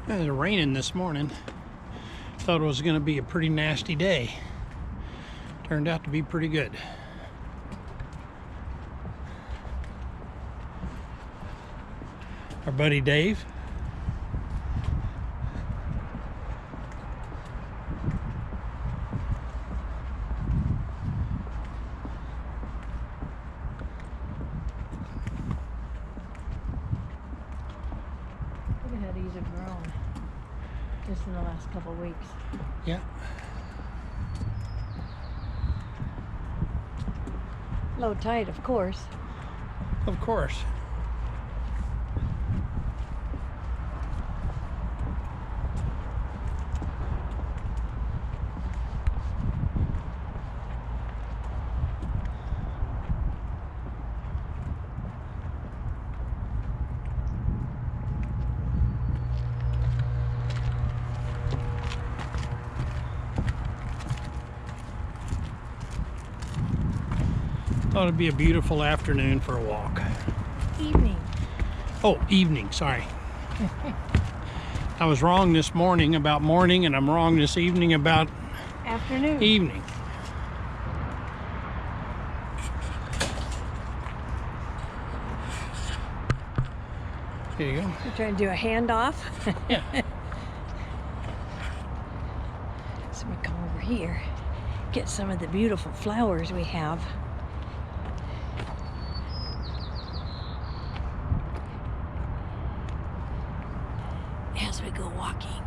It was raining this morning. Thought it was going to be a pretty nasty day. Turned out to be pretty good. Our buddy Dave. Look at how these have grown just in the last couple of weeks. Yeah. Low tide, of course. Of course. Thought it'd be a beautiful afternoon for a walk. Evening. Oh, evening, sorry. I was wrong this morning about morning, and I'm wrong this evening about Afternoon. evening. There you go. You're trying to do a handoff. Yeah. So we come over here, get some of the beautiful flowers we have. As we go walking.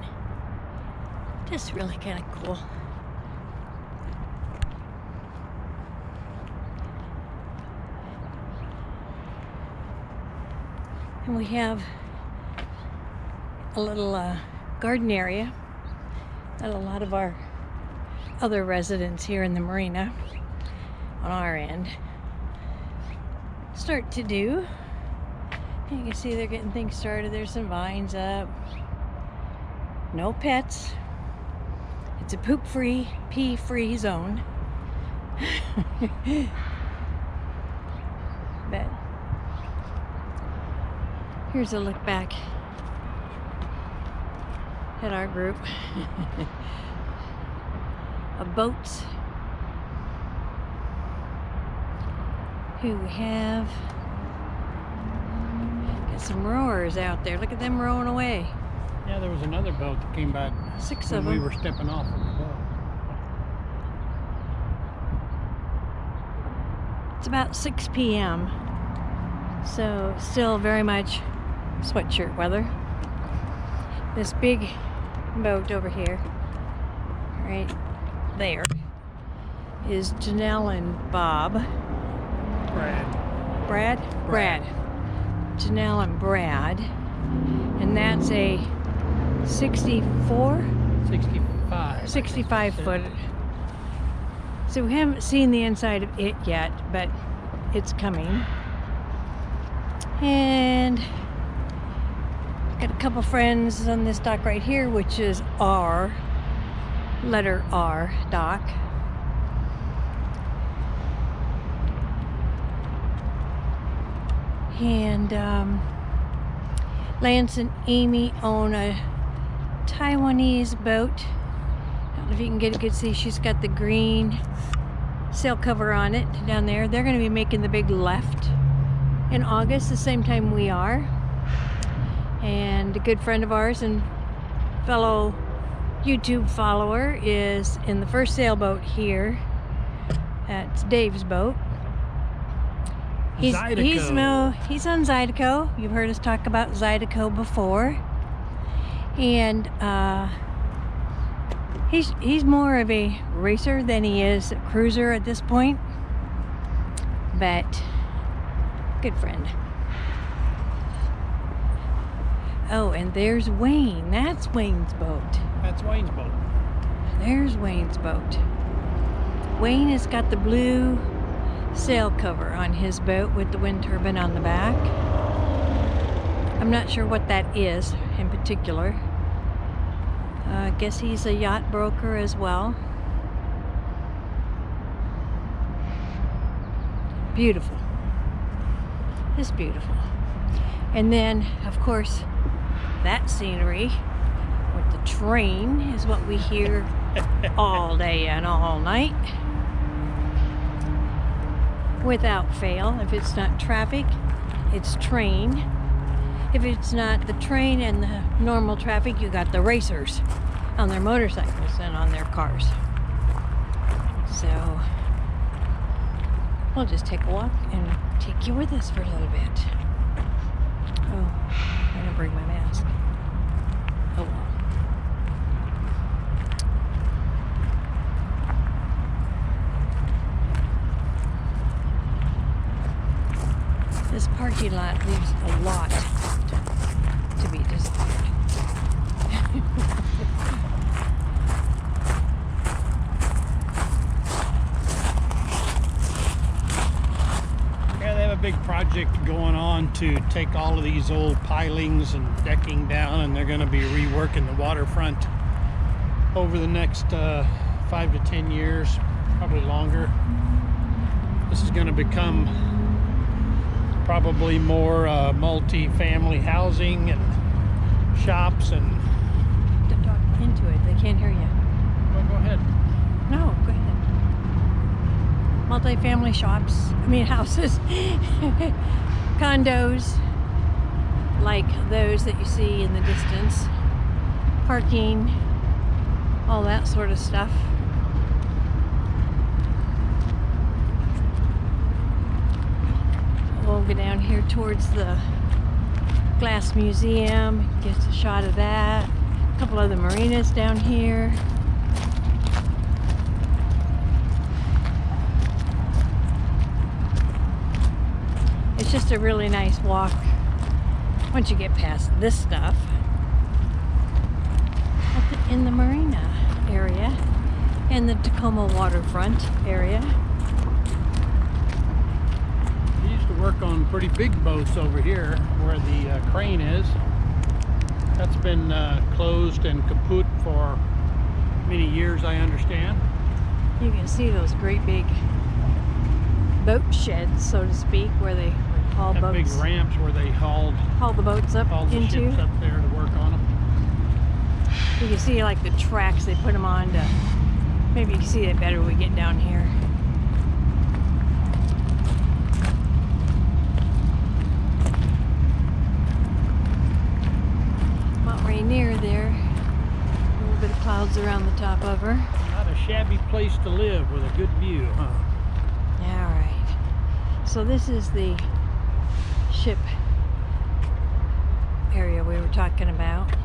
Just really kind of cool. And we have a little garden area that a lot of our other residents here in the marina on our end start to do. And you can see they're getting things started. There's some vines up. No pets. It's a poop-free, pee-free zone. But here's a look back at our group of boats who we have. Got some rowers out there. Look at them rowing away. Yeah, there was another boat that came by 6 when of we them. were stepping off of the boat. It's about 6 p.m. So still very much sweatshirt weather. This big boat over here, right there, is Janelle and Bob. Brad. Brad. Janelle and Brad. And that's a 65 foot. So we haven't seen the inside of it yet, but it's coming. And got a couple friends on this dock right here, which is R, letter R dock. And Lance and Amy own a Taiwanese boat. I don't know if you can get a good see. She's got the green sail cover on it down there. They're going to be making the big left in August, the same time we are. And a good friend of ours and fellow YouTube follower is in the first sailboat here. That's Dave's boat. He's on Zydeco. You've heard us talk about Zydeco before. And he's more of a racer than he is a cruiser at this point. But good friend. Oh, and there's Wayne. That's Wayne's boat. That's Wayne's boat. There's Wayne's boat. Wayne has got the blue sail cover on his boat with the wind turbine on the back. I'm not sure what that is in particular. I guess he's a yacht broker as well. Beautiful. Just beautiful. And then, of course, that scenery train is what we hear all day and all night. Without fail. If it's not traffic, it's train. If it's not the train and the normal traffic, you got the racers on their motorcycles and on their cars. So we'll just take a walk and take you with us for a little bit. Oh, I didn't bring my mask. Oh well. This parking lot leaves a lot to be desired. Yeah, they have a big project going on to take all of these old pilings and decking down, and they're going to be reworking the waterfront over the next 5 to 10 years, probably longer. This is going to become probably more multi-family housing and shops and... Don't talk into it, they can't hear you. Well, go ahead. No, go ahead. Multi-family houses, condos, like those that you see in the distance, parking, all that sort of stuff. We'll go down here towards the Glass Museum, get a shot of that. A couple of the marinas down here. It's just a really nice walk once you get past this stuff. In the marina area and the Tacoma waterfront area. Work on pretty big boats over here where the crane is. That's been closed and kaput for many years, I understand. You can see those great big boat sheds, so to speak, where they haul boats. Big ramps where they haul the boats up the into. ships up there to work on them. You can see like the tracks they put them on to. Maybe you can see it better when we get down here. Near there, a little bit of clouds around the top of her. Not a shabby place to live with a good view, huh? All right. So this is the ship area we were talking about.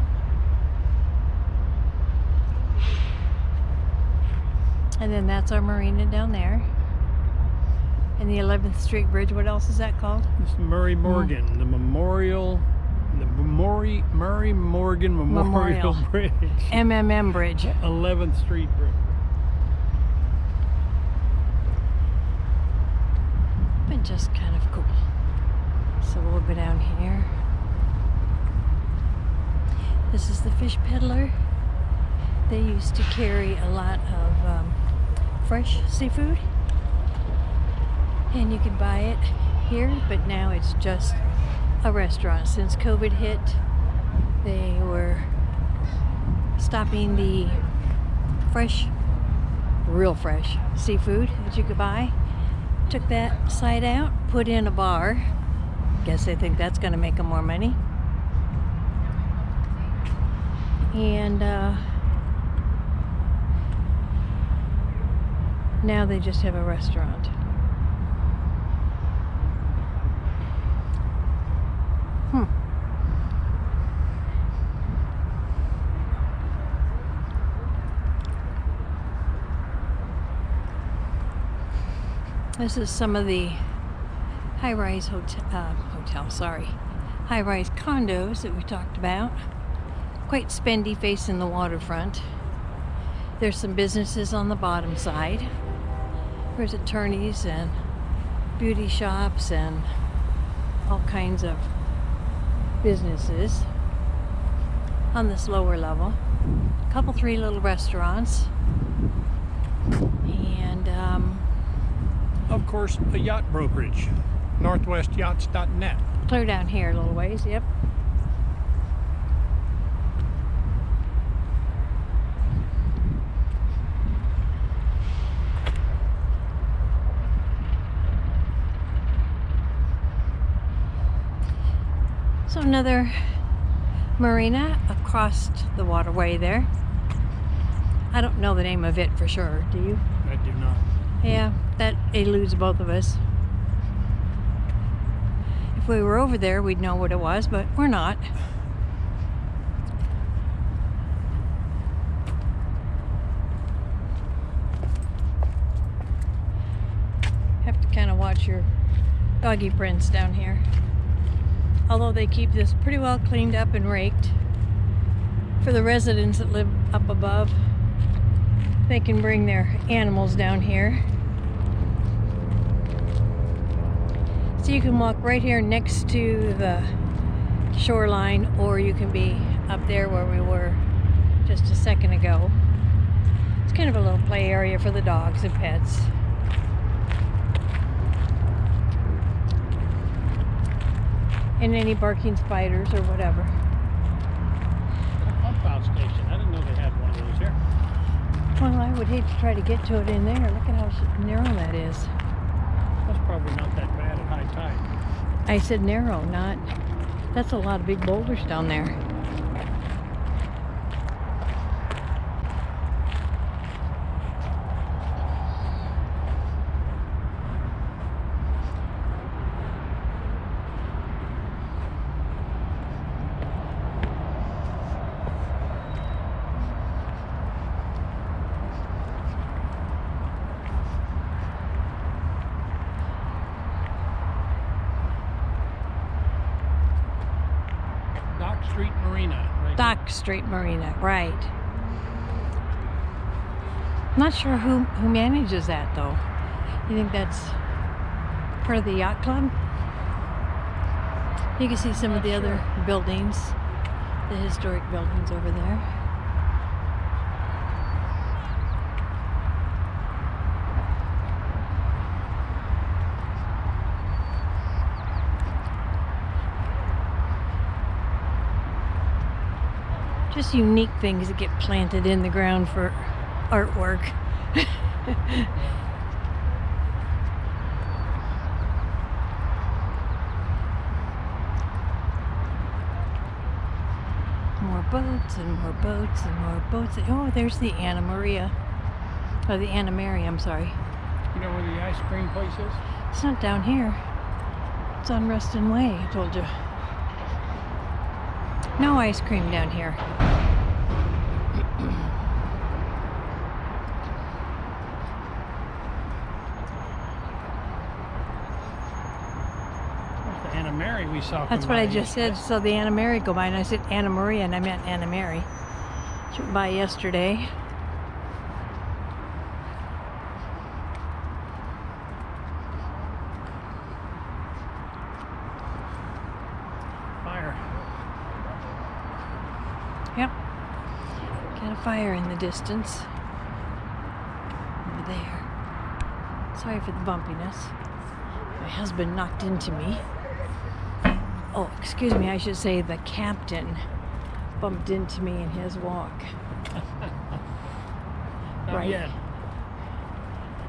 And then that's our marina down there. And the 11th Street Bridge, what else is that called? It's Murray Morgan, the Murray Morgan Memorial Bridge. MMM Bridge. 11th Street Bridge. But just kind of cool. So we'll go down here. This is the fish peddler. They used to carry a lot of fresh seafood. And you could buy it here, but now it's just a restaurant. Since COVID hit, they were stopping the real fresh seafood that you could buy. Took that side out, put in a bar. Guess they think that's going to make them more money. And now they just have a restaurant. This is some of the high-rise high-rise condos that we talked about. Quite spendy facing the waterfront. There's some businesses on the bottom side. There's attorneys and beauty shops and all kinds of businesses on this lower level. A couple, 3 little restaurants. And of course, a yacht brokerage, northwestyachts.net. clear down here a little ways, yep. So another marina across the waterway there. I don't know the name of it for sure. Do you? I do not. Yeah, that eludes both of us. If we were over there, we'd know what it was, but we're not. Have to kind of watch your doggy prints down here. Although they keep this pretty well cleaned up and raked. For the residents that live up above, they can bring their animals down here. So you can walk right here next to the shoreline, or you can be up there where we were just a second ago. It's kind of a little play area for the dogs and pets. And any barking spiders or whatever. A pump out station. I didn't know they had one of those here. Well, I would hate to try to get to it in there. Look at how narrow that is. That's probably not that bad at high tide. I said narrow, not... That's a lot of big boulders down there. Street Marina. Right Dock Street Marina, right. Not sure who manages that though. You think that's part of the yacht club? You can see some of the other buildings, the historic buildings over there. Just unique things that get planted in the ground for artwork. More boats and more boats and more boats. Oh, there's the Anna Maria. Oh, the Anna Mary, I'm sorry. You know where the ice cream place is? It's not down here. It's on Ruston Way, I told you. No ice cream down here. There's the Anna Mary we saw. That's what I just said. So the Anna Mary go by, and I said Anna Maria, and I meant Anna Mary. She went by yesterday. Yep. Got a fire in the distance. Over there. Sorry for the bumpiness. My husband knocked into me. Oh, excuse me, I should say the captain bumped into me in his walk. Not yet.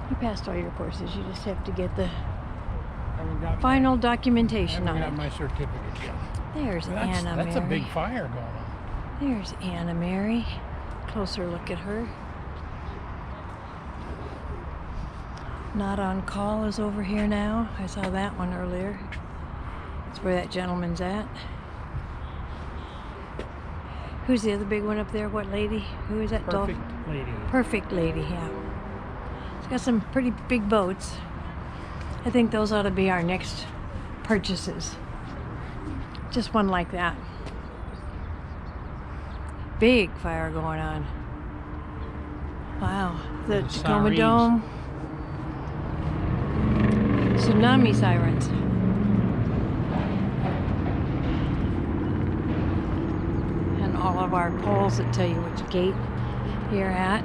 You passed all your courses. You just have to get the Haven't got final documentation on got it. my certificate yet. There's Well, Anna Mary. that's a big fire going on. There's Anna Mary. Closer look at her. Not on call is over here now. I saw that one earlier. That's where that gentleman's at. Who's the other big one up there? What lady? Who is that? Perfect lady. Perfect lady, yeah. It's got some pretty big boats. I think those ought to be our next purchases. Just one like that. Big fire going on. Wow. The Tacoma Sirens. Dome. Tsunami sirens. And all of our poles that tell you which gate you're at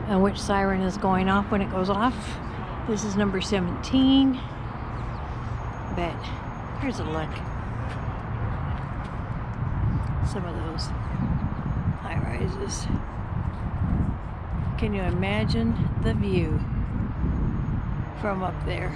and which siren is going off when it goes off. This is number 17. But here's a look. Some of those high rises. Can you imagine the view from up there?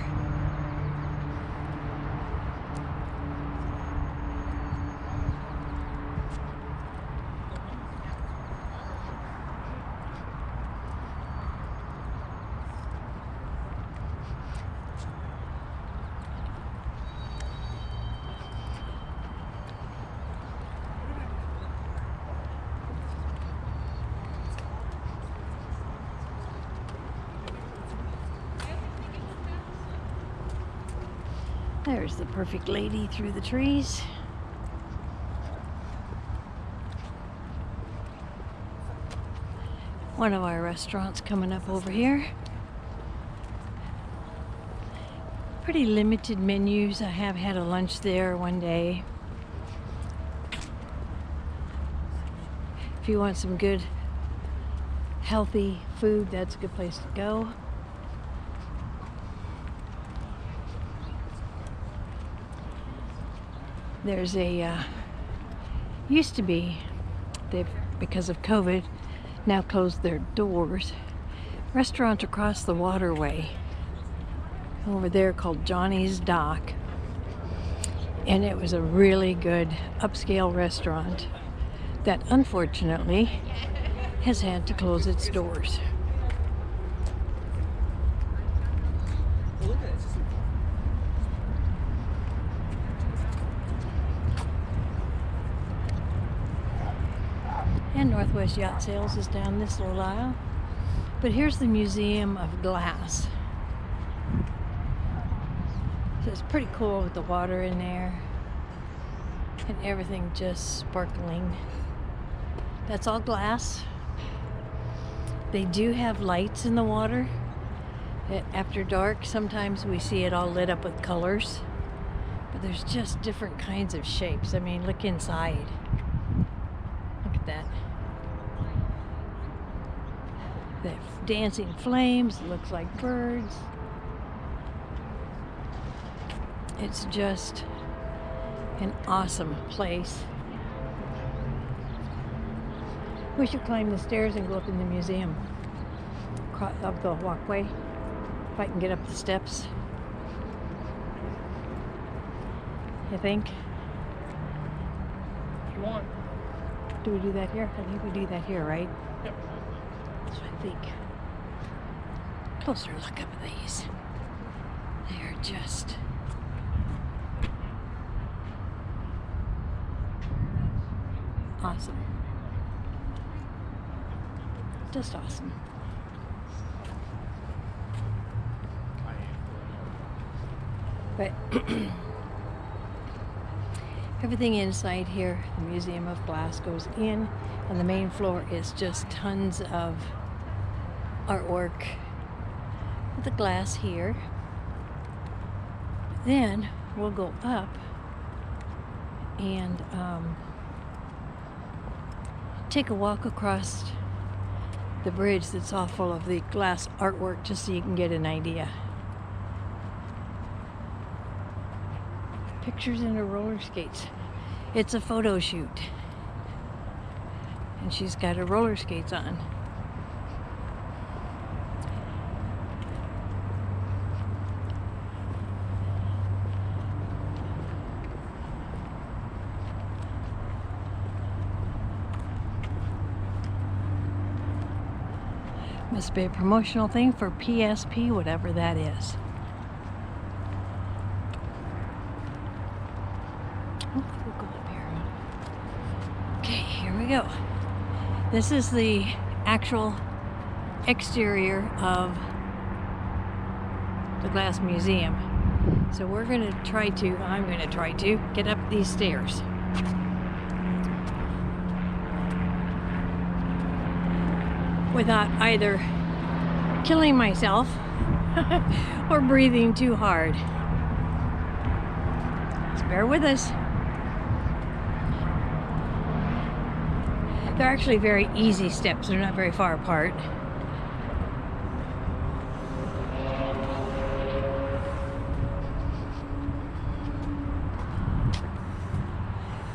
There's the perfect lady through the trees. One of our restaurants coming up over here. Pretty limited menus. I have had a lunch there one day. If you want some good, healthy food, that's a good place to go. There's a, used to be, they've, because of COVID, now closed their doors. Restaurant across the waterway over there called Johnny's Dock. And it was a really good upscale restaurant that unfortunately has had to close its doors. And Northwest Yacht Sales is down this little aisle. But here's the Museum of Glass. So it's pretty cool with the water in there and everything just sparkling. That's all glass. They do have lights in the water. After dark, sometimes we see it all lit up with colors. But there's just different kinds of shapes. I mean, look inside. Look at that. The dancing flames, it looks like birds. It's just an awesome place. We should climb the stairs and go up in the museum. Up the walkway, if I can get up the steps. You think? If you want. Do we do that here? I think we do that here, right? Yep. That's what I think. Closer look up at these. They are just awesome. Just awesome. But everything inside here, the Museum of Glass goes in, and the main floor is just tons of artwork with the glass here. Then we'll go up and take a walk across the bridge that's all full of the glass artwork just so you can get an idea. Pictures in her roller skates. It's a photo shoot. And she's got her roller skates on. Must be a promotional thing for PSP, whatever that is. Oh, we'll go up here. Okay, here we go. This is the actual exterior of the Glass Museum. So we're going to try to, I'm going to try to get up these stairs. Without either killing myself or breathing too hard. Just bear with us. They're actually very easy steps. They're not very far apart.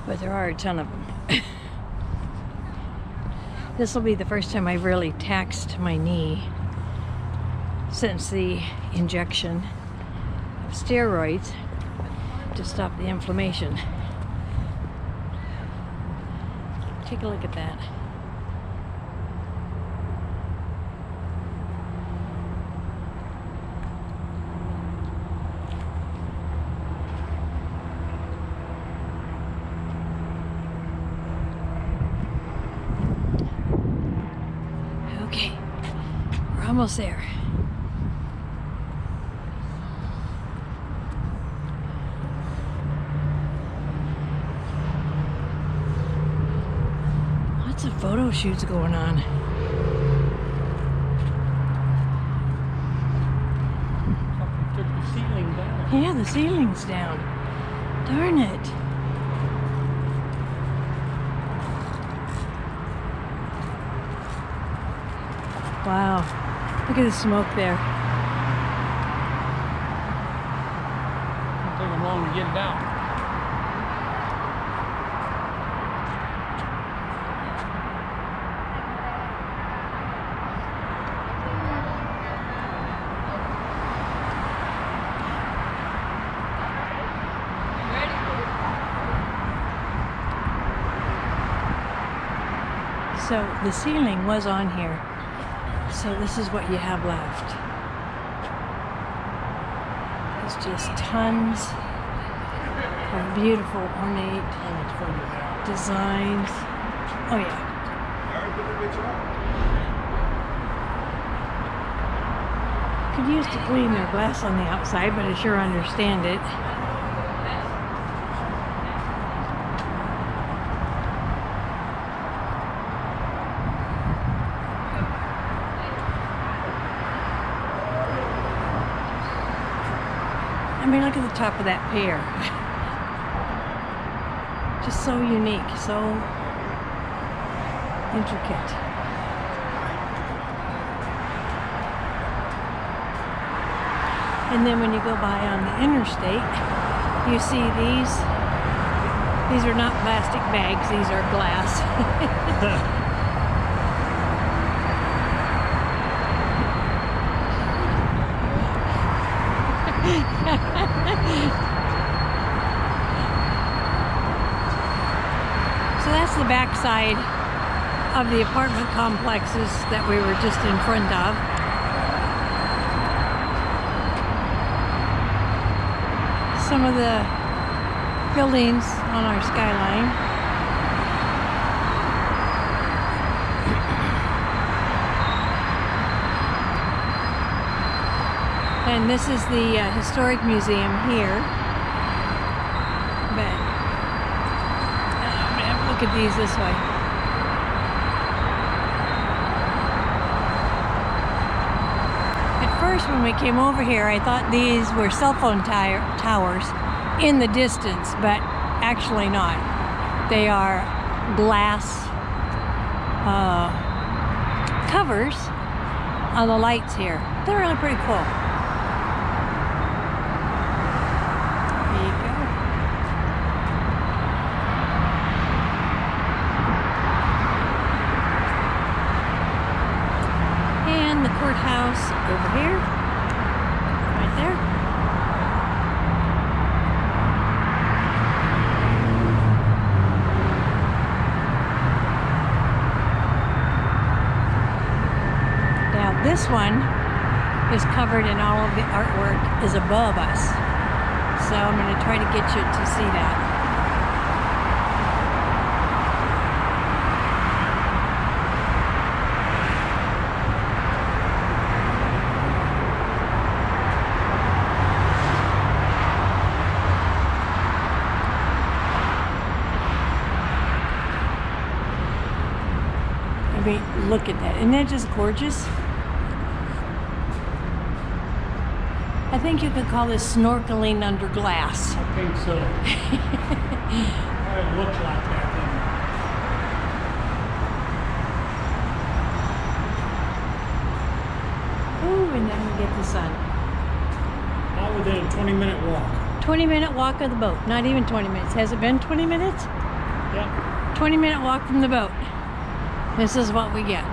But there are a ton of them. This will be the first time I've really taxed my knee since the injection of steroids to stop the inflammation. Take a look at that. Okay, we're almost there. Lots of photo shoots going on. Took the ceiling down. Yeah, the ceiling's down. Darn it. Wow. Look at the smoke there. It'll take them long to get it out. So the ceiling was on here. So this is what you have left. It's just tons of beautiful ornate designs. Oh yeah. Could use to clean their glass on the outside, but I sure understand it. I mean, look at the top of that pier. Just so unique, so intricate. And then when you go by on the interstate, you see these. These are not plastic bags, these are glass. So that's the backside of the apartment complexes that we were just in front of. Some of the buildings on our skyline. And this is the historic museum here. But I'm gonna have to look at these this way. At first, when we came over here, I thought these were cell phone towers in the distance, but actually not. They are glass covers on the lights here. They're really pretty cool. Courthouse over here, right there. Now this one is covered in all of the artwork is above us. So I'm going to try to get you to see that. Look at that. Isn't that just gorgeous? I think you could call this snorkeling under glass. I think so. It looks like that then. Ooh, and then we get the sun. All within a 20-minute walk. 20-minute walk of the boat. Not even 20 minutes. Has it been 20 minutes? Yep. 20-minute walk from the boat. This is what we get.